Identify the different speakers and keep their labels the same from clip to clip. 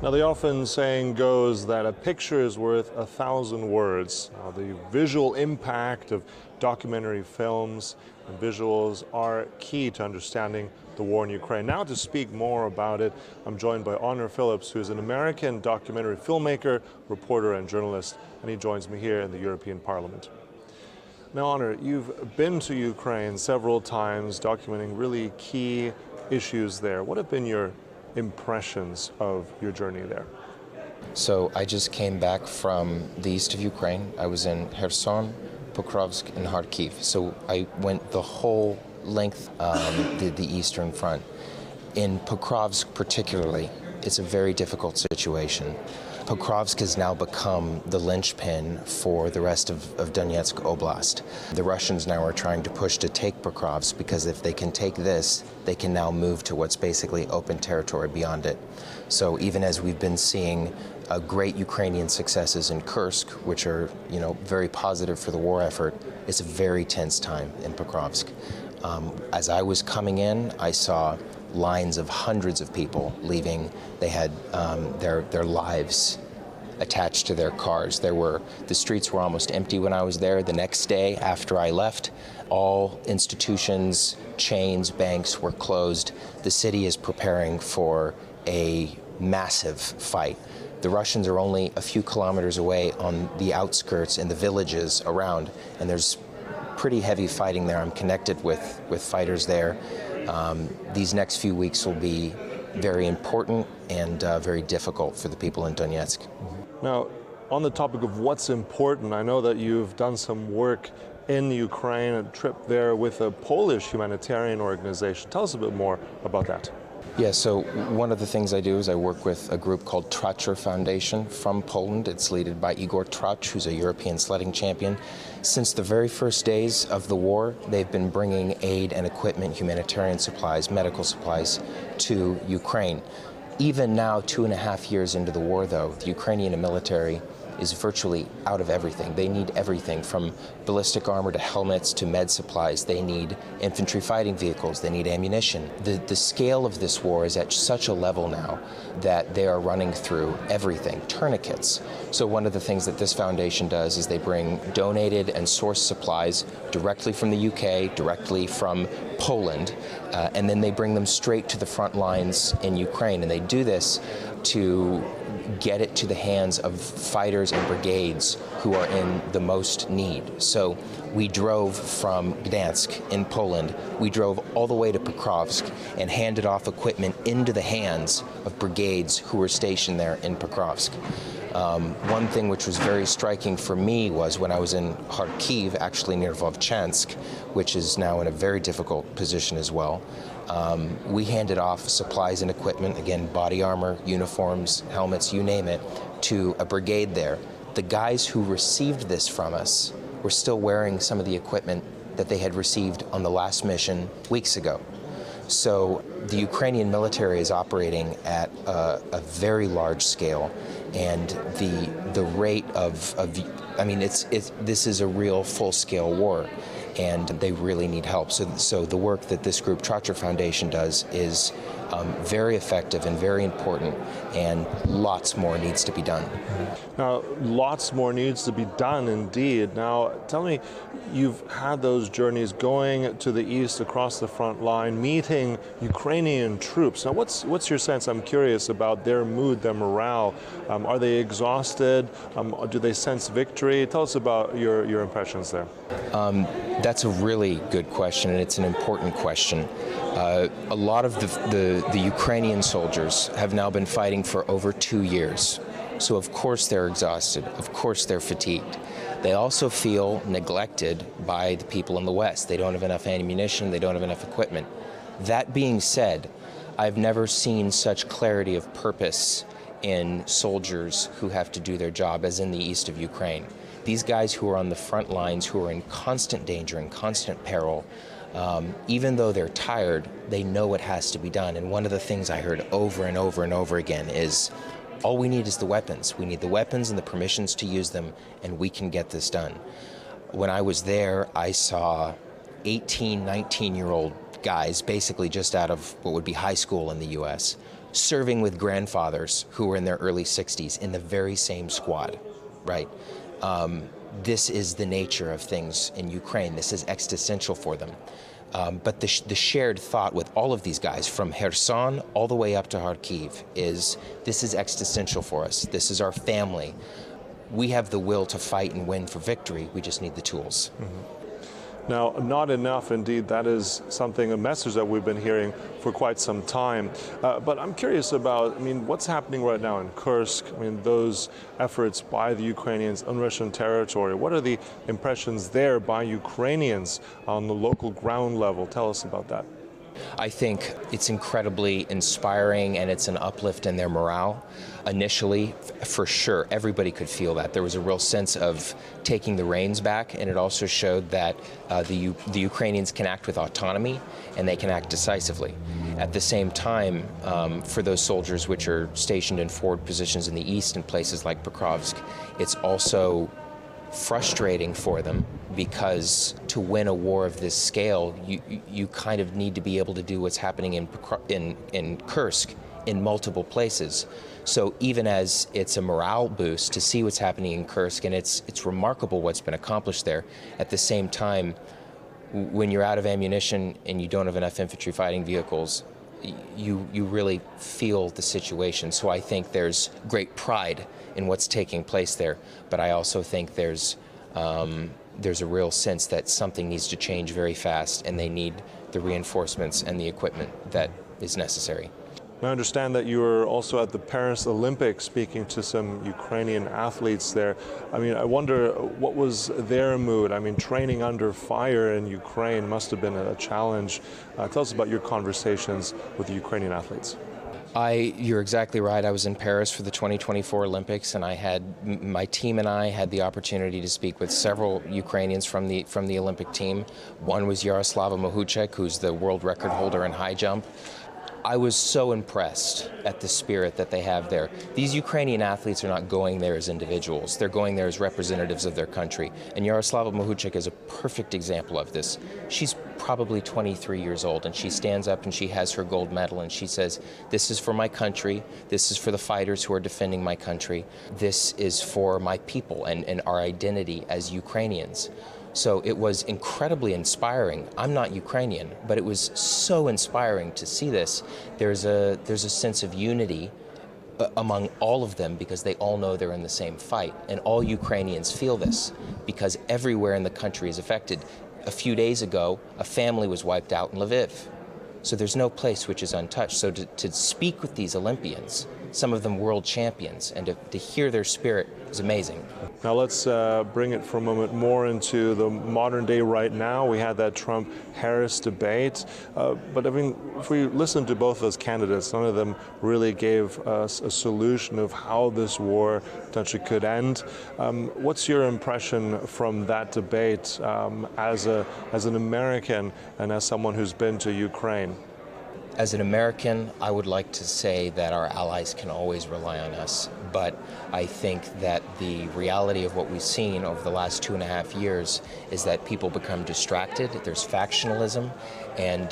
Speaker 1: Now, the often saying goes that a picture is worth 1,000 words. The visual impact of documentary films and visuals are key to understanding the war in Ukraine. Now, to speak more about it, I'm joined by Honor Phillips, who is an American documentary filmmaker, reporter, and journalist, and he joins me here in the European Parliament. Now, Honor, you've been to Ukraine several times, documenting really key issues there. What have been your impressions of your journey there?
Speaker 2: So I just came back from the east of Ukraine. I was in Kherson, Pokrovsk, and Kharkiv. So I went the whole length of the eastern front. In Pokrovsk particularly, it's a very difficult situation. Pokrovsk has now become the linchpin for the rest of Donetsk Oblast. The Russians now are trying to push to take Pokrovsk because if they can take this, they can now move to what's basically open territory beyond it. So even as we've been seeing great Ukrainian successes in Kursk, which are very positive for the war effort, it's a very tense time in Pokrovsk. As I was coming in, I saw lines of hundreds of people leaving. They had their lives attached to their cars. The streets were almost empty when I was there. The next day after I left, all institutions, chains, banks were closed. The city is preparing for a massive fight. The Russians are only a few kilometers away on the outskirts and the villages around, and there's pretty heavy fighting there. I'm connected with fighters there. These next few weeks will be very important and very difficult for the people in Donetsk.
Speaker 1: Now, on the topic of what's important, I know that you've done some work in Ukraine, a trip there with a Polish humanitarian organization. Tell us a bit more about that.
Speaker 2: Yeah, so one of the things I do is I work with a group called Tracher Foundation from Poland. It's led by Igor Trach, who's a European sledding champion. Since the very first days of the war, they've been bringing aid and equipment, humanitarian supplies, medical supplies to Ukraine. Even now, 2.5 years into the war, though, the Ukrainian military is virtually out of everything. They need everything from ballistic armor to helmets to med supplies. They need infantry fighting vehicles. They need ammunition. The scale of this war is at such a level now that they are running through everything, tourniquets. So one of the things that this foundation does is they bring donated and sourced supplies directly from the UK, directly from Poland, and then they bring them straight to the front lines in Ukraine. And they do this to get it to the hands of fighters and brigades who are in the most need. So we drove from Gdansk in Poland, we drove all the way to Pokrovsk and handed off equipment into the hands of brigades who were stationed there in Pokrovsk. One thing which was very striking for me was when I was in Kharkiv, actually near Vovchansk, which is now in a very difficult position as well. We handed off supplies and equipment, again, body armor, uniforms, helmets, you name it, to a brigade there. The guys who received this from us were still wearing some of the equipment that they had received on the last mission weeks ago. So the Ukrainian military is operating at a very large scale, and the rate this is a real full-scale war, and they really need help. So the work that this group, Tracher Foundation, does is very effective and very important, and lots more needs to be done.
Speaker 1: Now, lots more needs to be done indeed. Now, tell me, you've had those journeys going to the east across the front line, meeting Ukrainian troops. Now, what's your sense? I'm curious about their mood, their morale. Are they exhausted? Do they sense victory? Tell us about your impressions there.
Speaker 2: That's a really good question, and it's an important question. A lot of the Ukrainian soldiers have now been fighting for over 2 years. So of course they're exhausted, of course they're fatigued. They also feel neglected by the people in the West. They don't have enough ammunition, they don't have enough equipment. That being said, I've never seen such clarity of purpose in soldiers who have to do their job as in the east of Ukraine. These guys who are on the front lines, who are in constant danger, in constant peril, even though they're tired, they know what has to be done. And one of the things I heard over and over and over again is, all we need is the weapons. We need the weapons and the permissions to use them, and we can get this done. When I was there, I saw 18, 19-year-old guys, basically just out of what would be high school in the U.S., serving with grandfathers who were in their early 60s in the very same squad, right? This is the nature of things in Ukraine. This is existential for them. But the shared thought with all of these guys, from Kherson all the way up to Kharkiv, is this is existential for us. This is our family. We have the will to fight and win for victory. We just need the tools.
Speaker 1: Mm-hmm. Now, not enough, indeed. That is something, a message that we've been hearing for quite some time. But I'm curious about, I mean, what's happening right now in Kursk? I mean, those efforts by the Ukrainians on Russian territory. What are the impressions there by Ukrainians on the local ground level? Tell us about that.
Speaker 2: I think it's incredibly inspiring, and it's an uplift in their morale. Initially, for sure, everybody could feel that. There was a real sense of taking the reins back, and it also showed that the Ukrainians can act with autonomy, and they can act decisively. At the same time, for those soldiers which are stationed in forward positions in the east in places like Pokrovsk, it's also frustrating for them, because to win a war of this scale, you kind of need to be able to do what's happening in Kursk in multiple places. So even as it's a morale boost to see what's happening in Kursk, and it's remarkable what's been accomplished there, at the same time, when you're out of ammunition and you don't have enough infantry fighting vehicles, you really feel the situation. So I think there's great pride in what's taking place there, but I also think there's a real sense that something needs to change very fast, and they need the reinforcements and the equipment that is necessary.
Speaker 1: I understand that you were also at the Paris Olympics speaking to some Ukrainian athletes there. I mean, I wonder, what was their mood? I mean, training under fire in Ukraine must have been a challenge. Tell us about your conversations with the Ukrainian athletes.
Speaker 2: You're exactly right. I was in Paris for the 2024 Olympics, and my team and I had the opportunity to speak with several Ukrainians from the Olympic team. One was Yaroslava Mohuchek, who's the world record holder in high jump. I was so impressed at the spirit that they have there. These Ukrainian athletes are not going there as individuals. They're going there as representatives of their country. And Yaroslava Mohuchek is a perfect example of this. She's probably 23 years old, and she stands up and she has her gold medal, and she says, "This is for my country. This is for the fighters who are defending my country. This is for my people and our identity as Ukrainians." So it was incredibly inspiring. I'm not Ukrainian, but it was so inspiring to see this. There's a sense of unity among all of them, because they all know they're in the same fight. And all Ukrainians feel this, because everywhere in the country is affected. A few days ago, a family was wiped out in Lviv. So there's no place which is untouched. So to speak with these Olympians, some of them world champions, and to hear their spirit is amazing.
Speaker 1: Now let's bring it for a moment more into the modern day right now. We had that Trump-Harris debate, but I mean, if we listen to both those candidates, none of them really gave us a solution of how this war potentially could end. What's your impression from that debate as an American and as someone who's been to Ukraine?
Speaker 2: As an American, I would like to say that our allies can always rely on us, but I think that the reality of what we've seen over the last 2.5 years is that people become distracted, there's factionalism, and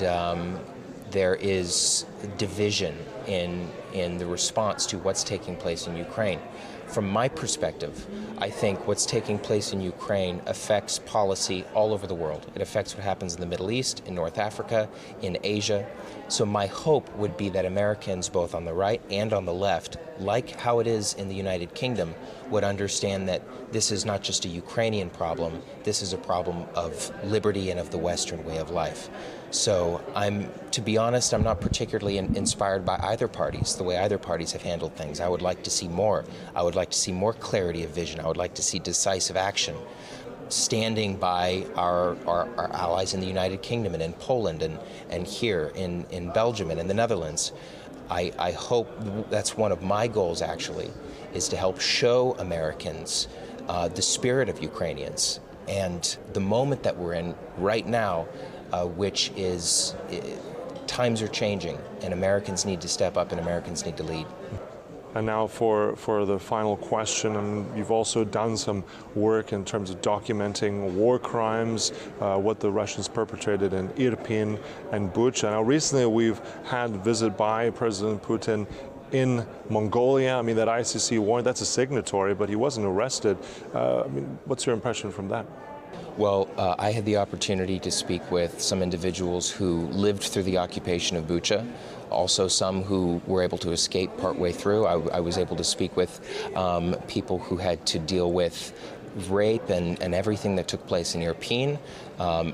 Speaker 2: there is division in the response to what's taking place in Ukraine. From my perspective, I think what's taking place in Ukraine affects policy all over the world. It affects what happens in the Middle East, in North Africa, in Asia. So my hope would be that Americans, both on the right and on the left, like how it is in the United Kingdom, would understand that this is not just a Ukrainian problem, this is a problem of liberty and of the Western way of life. So to be honest, I'm not particularly inspired by either parties, the way either parties have handled things. I would like to see more. I would like to see more clarity of vision. I would like to see decisive action, standing by our allies in the United Kingdom and in Poland and here in Belgium and in the Netherlands. I hope that's one of my goals, actually, is to help show Americans the spirit of Ukrainians and the moment that we're in right now, which is times are changing, and Americans need to step up and Americans need to lead.
Speaker 1: And now for the final question, you've also done some work in terms of documenting war crimes, what the Russians perpetrated in Irpin and Bucha. Now recently we've had a visit by President Putin in Mongolia. I mean, that ICC warrant, that's a signatory, but he wasn't arrested. What's your impression from that?
Speaker 2: Well, I had the opportunity to speak with some individuals who lived through the occupation of Bucha, also some who were able to escape partway through. I was able to speak with people who had to deal with rape and everything that took place in Irpin,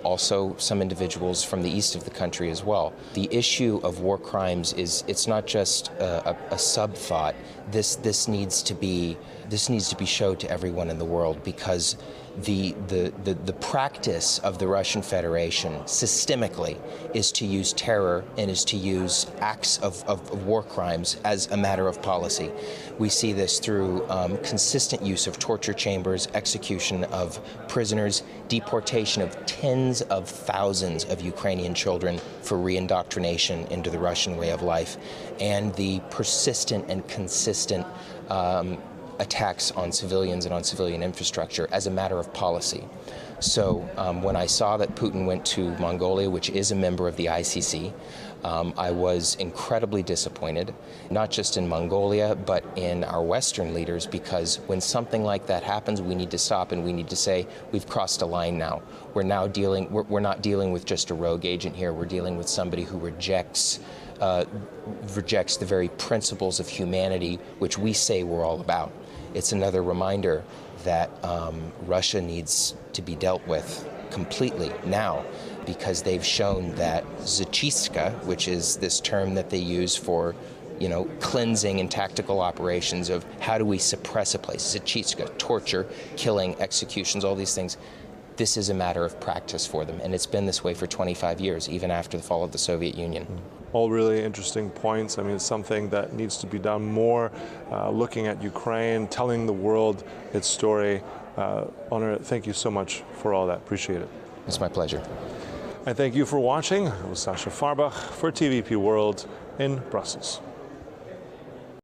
Speaker 2: also some individuals from the east of the country as well. The issue of war crimes it's not just a sub-thought. This needs to be showed to everyone in the world, because the practice of the Russian Federation systemically is to use terror and is to use acts of war crimes as a matter of policy. We see this through consistent use of torture chambers, execution of prisoners, deportation of tens of thousands of Ukrainian children for reindoctrination into the Russian way of life, and the persistent and consistent attacks on civilians and on civilian infrastructure as a matter of policy. So when I saw that Putin went to Mongolia, which is a member of the ICC, I was incredibly disappointed, not just in Mongolia, but in our Western leaders, because when something like that happens, we need to stop and we need to say, we've crossed a line now. We're not dealing with just a rogue agent here. We're dealing with somebody who rejects the very principles of humanity, which we say we're all about. It's another reminder that Russia needs to be dealt with completely now, because they've shown that zachistska, which is this term that they use for, cleansing and tactical operations of how do we suppress a place, zachistska, torture, killing, executions, all these things. This is a matter of practice for them, and it's been this way for 25 years, even after the fall of the Soviet Union.
Speaker 1: All really interesting points. I mean, it's something that needs to be done more, looking at Ukraine, telling the world its story. Honor, thank you so much for all that. Appreciate it.
Speaker 2: It's my pleasure.
Speaker 1: And thank you for watching. It was Sascha Fahrbach for TVP World in Brussels.